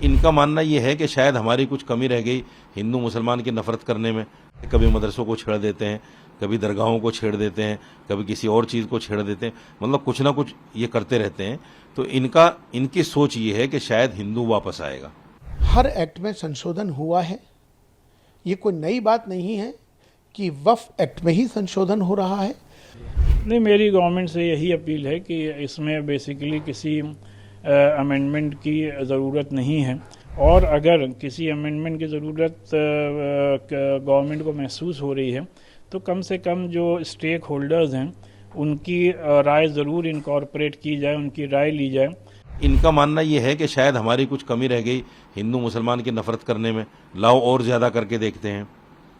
इनका मानना ये है कि शायद हमारी कुछ कमी रह गई हिंदू मुसलमान की नफरत करने में। कभी मदरसों को छेड़ देते हैं, कभी दरगाहों को छेड़ देते हैं, कभी किसी और चीज़ को छेड़ देते हैं, मतलब कुछ ना कुछ ये करते रहते हैं। तो इनकी सोच ये है कि शायद हिंदू वापस आएगा। हर एक्ट में संशोधन हुआ है, ये कोई नई बात नहीं है कि वक्फ एक्ट में ही संशोधन हो रहा है। नहीं, मेरी गवर्नमेंट से यही अपील है कि इसमें बेसिकली किसी अमेंडमेंट की ज़रूरत नहीं है, और अगर किसी अमेंडमेंट की ज़रूरत गवर्नमेंट को महसूस हो रही है तो कम से कम जो स्टेक होल्डर्स हैं उनकी राय ज़रूर इनकॉर्पोरेट की जाए, उनकी राय ली जाए। इनका मानना यह है कि शायद हमारी कुछ कमी रह गई हिंदू मुसलमान की नफरत करने में, लाओ और ज़्यादा करके देखते हैं।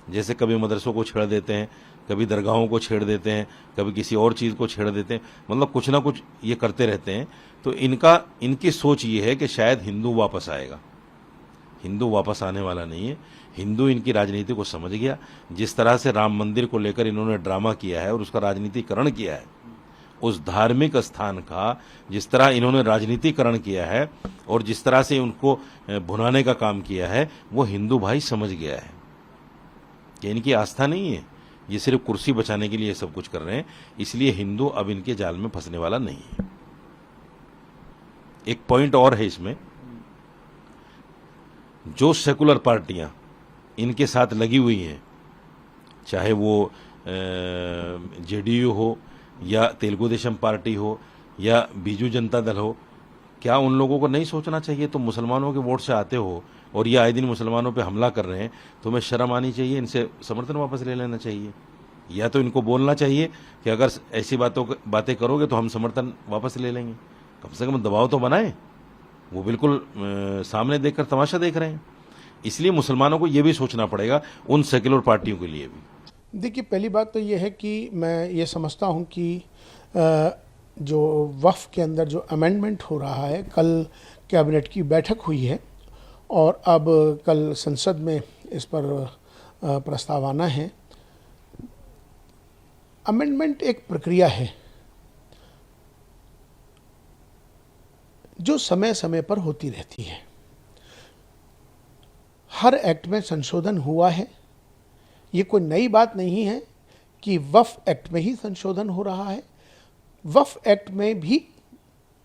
जैसे कभी मदरसों को छेड़ देते हैं, कभी दरगाहों को छेड़ देते हैं, कभी किसी और चीज़ को छेड़ देते हैं, मतलब कुछ ना कुछ ये करते रहते हैं। तो इनकी सोच ये है कि शायद हिंदू वापस आएगा। हिंदू वापस आने वाला नहीं है। हिंदू इनकी राजनीति को समझ गया। जिस तरह से राम मंदिर को लेकर इन्होंने ड्रामा किया है और उसका राजनीतिकरण किया है, उस धार्मिक स्थान का जिस तरह इन्होंने राजनीतिकरण किया है और जिस तरह से उनको भुनाने का काम किया है, वो हिंदू भाई समझ गया है कि इनकी आस्था नहीं है, ये सिर्फ कुर्सी बचाने के लिए सब कुछ कर रहे हैं। इसलिए हिंदू अब इनके जाल में फंसने वाला नहीं है। एक पॉइंट और है इसमें, जो सेकुलर पार्टियां इनके साथ लगी हुई हैं, चाहे वो जेडीयू हो या तेलुगु देशम पार्टी हो या बीजू जनता दल हो, क्या उन लोगों को नहीं सोचना चाहिए? तो मुसलमानों के वोट से आते हो और ये आए दिन मुसलमानों पे हमला कर रहे हैं, तुम्हें शर्म आनी चाहिए, इनसे समर्थन वापस ले लेना चाहिए। या तो इनको बोलना चाहिए कि अगर ऐसी बातें करोगे तो हम समर्थन वापस ले लेंगे। कम से कम दबाव तो बनाएं। वो बिल्कुल सामने देखकर तमाशा देख रहे हैं। इसलिए मुसलमानों को ये भी सोचना पड़ेगा, उन सेक्युलर पार्टियों के लिए भी। देखिए, पहली बात तो ये है कि मैं ये समझता हूँ कि जो वक्फ के अंदर जो अमेंडमेंट हो रहा है, कल कैबिनेट की बैठक हुई है और अब कल संसद में इस पर प्रस्ताव आना है। अमेंडमेंट एक प्रक्रिया है जो समय समय पर होती रहती है। हर एक्ट में संशोधन हुआ है, ये कोई नई बात नहीं है कि वक्फ एक्ट में ही संशोधन हो रहा है। वक्फ एक्ट में भी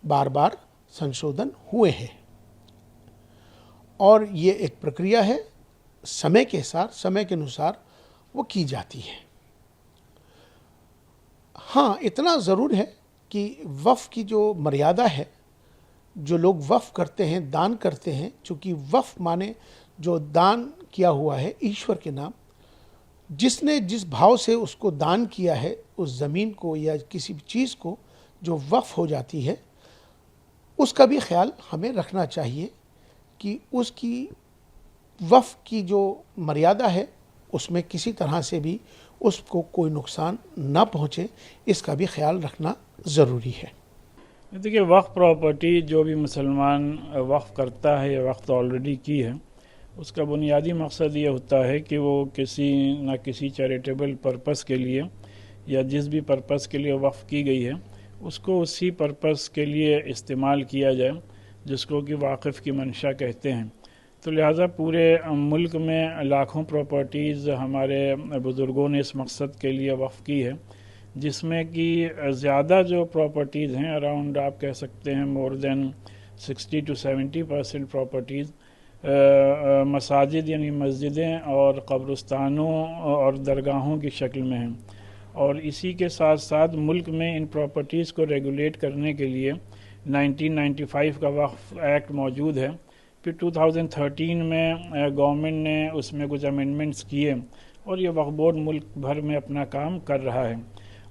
बार बार संशोधन हुए हैं और ये एक प्रक्रिया है, समय के साथ, समय के अनुसार वो की जाती है। हाँ, इतना ज़रूर है कि वक्फ की जो मर्यादा है, जो लोग वक्फ करते हैं, दान करते हैं, चूँकि वक्फ माने जो दान किया हुआ है ईश्वर के नाम, जिसने जिस भाव से उसको दान किया है, उस ज़मीन को या किसी भी चीज़ को जो वक्फ हो जाती है, उसका भी ख्याल हमें रखना चाहिए कि उसकी वक्फ की जो मर्यादा है उसमें किसी तरह से भी उसको कोई नुकसान ना पहुँचे, इसका भी ख्याल रखना ज़रूरी है। देखिए, वक्फ प्रॉपर्टी जो भी मुसलमान वक्फ करता है या वक्फ ऑलरेडी की है, उसका बुनियादी मकसद ये होता है कि वो किसी न किसी चैरिटेबल पर्पस के लिए या जिस भी पर्पस के लिए वक्फ की गई है उसको उसी पर्पस के लिए इस्तेमाल किया जाए, जिसको कि वाक़िफ़ की मंशा कहते हैं। तो लिहाजा पूरे मुल्क में लाखों प्रॉपर्टीज़ हमारे बुज़ुर्गों ने इस मकसद के लिए वक्फ की है, जिसमें कि ज़्यादा जो प्रॉपर्टीज़ हैं, अराउंड आप कह सकते हैं मोर देन 60 to 70% प्रॉपर्टीज़ मसाजिद यानी मस्जिदें और कब्रिस्तानों और दरगाहों की शक्ल में हैं। और इसी के साथ साथ मुल्क में इन प्रॉपर्टीज़ को रेगुलेट करने के लिए 1995 का वक्फ एक्ट मौजूद है। फिर 2013 में गवर्नमेंट ने उसमें कुछ अमेंडमेंट्स किए और ये वक्फ बोर्ड मुल्क भर में अपना काम कर रहा है।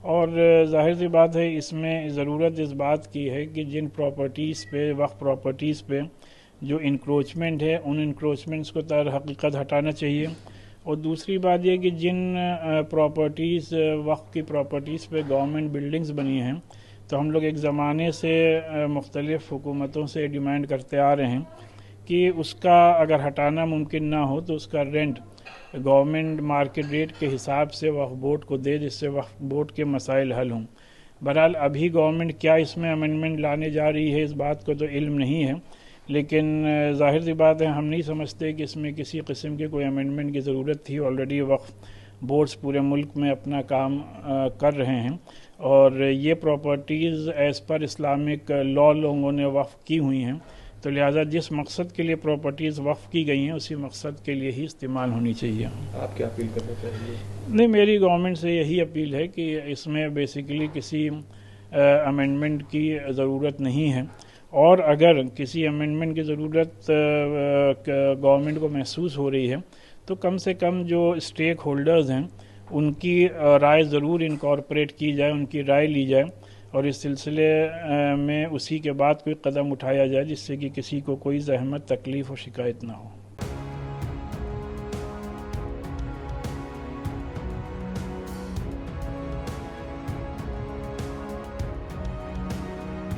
और जाहिर सी बात है, इसमें ज़रूरत इस बात की है कि जिन प्रॉपर्टीज़ पे, वक्फ प्रॉपर्टीज़ पे जो इंक्रोचमेंट है, उन इंक्रोचमेंट्स को तर हकीकत हटाना चाहिए। और दूसरी बात यह कि जिन प्रॉपर्टीज़, वक्फ की प्रॉपर्टीज़ पे गवर्नमेंट बिल्डिंग्स बनी हैं, तो हम लोग एक ज़माने से मुख्तलिफ़ हुकूमतों से डिमांड करते आ रहे हैं कि उसका अगर हटाना मुमकिन ना हो तो उसका रेंट गवर्नमेंट मार्केट रेट के हिसाब से वक्फ बोर्ड को दे, जिससे वक्फ बोर्ड के मसाइल हल हों। बहरहाल अभी गवर्नमेंट क्या इसमें अमेंडमेंट लाने जा रही है, इस बात को तो इल्म नहीं है, लेकिन ज़ाहिर सी बात है हम नहीं समझते कि इसमें किसी किस्म के कोई अमेंडमेंट की ज़रूरत थी। ऑलरेडी वक्फ बोर्ड्स पूरे मुल्क में अपना काम कर रहे हैं और ये properties as per Islamic law लोगों ने वक्फ की हुई हैं, तो लिहाजा जिस मकसद के लिए प्रॉपर्टीज़ वक्फ की गई हैं उसी मकसद के लिए ही इस्तेमाल होनी चाहिए। आप क्या अपील करना चाहेंगे? नहीं, मेरी गवर्नमेंट से यही अपील है कि इसमें बेसिकली किसी अमेंडमेंट की ज़रूरत नहीं है, और अगर किसी अमेंडमेंट की ज़रूरत गवर्नमेंट को महसूस हो रही है तो कम से कम जो स्टेक होल्डर्स हैं उनकी राय ज़रूर इनकॉर्पोरेट की जाए, उनकी राय ली जाए और इस सिलसिले में उसी के बाद कोई कदम उठाया जाए जिससे कि किसी को कोई ज़हमत, तकलीफ़ और शिकायत ना हो।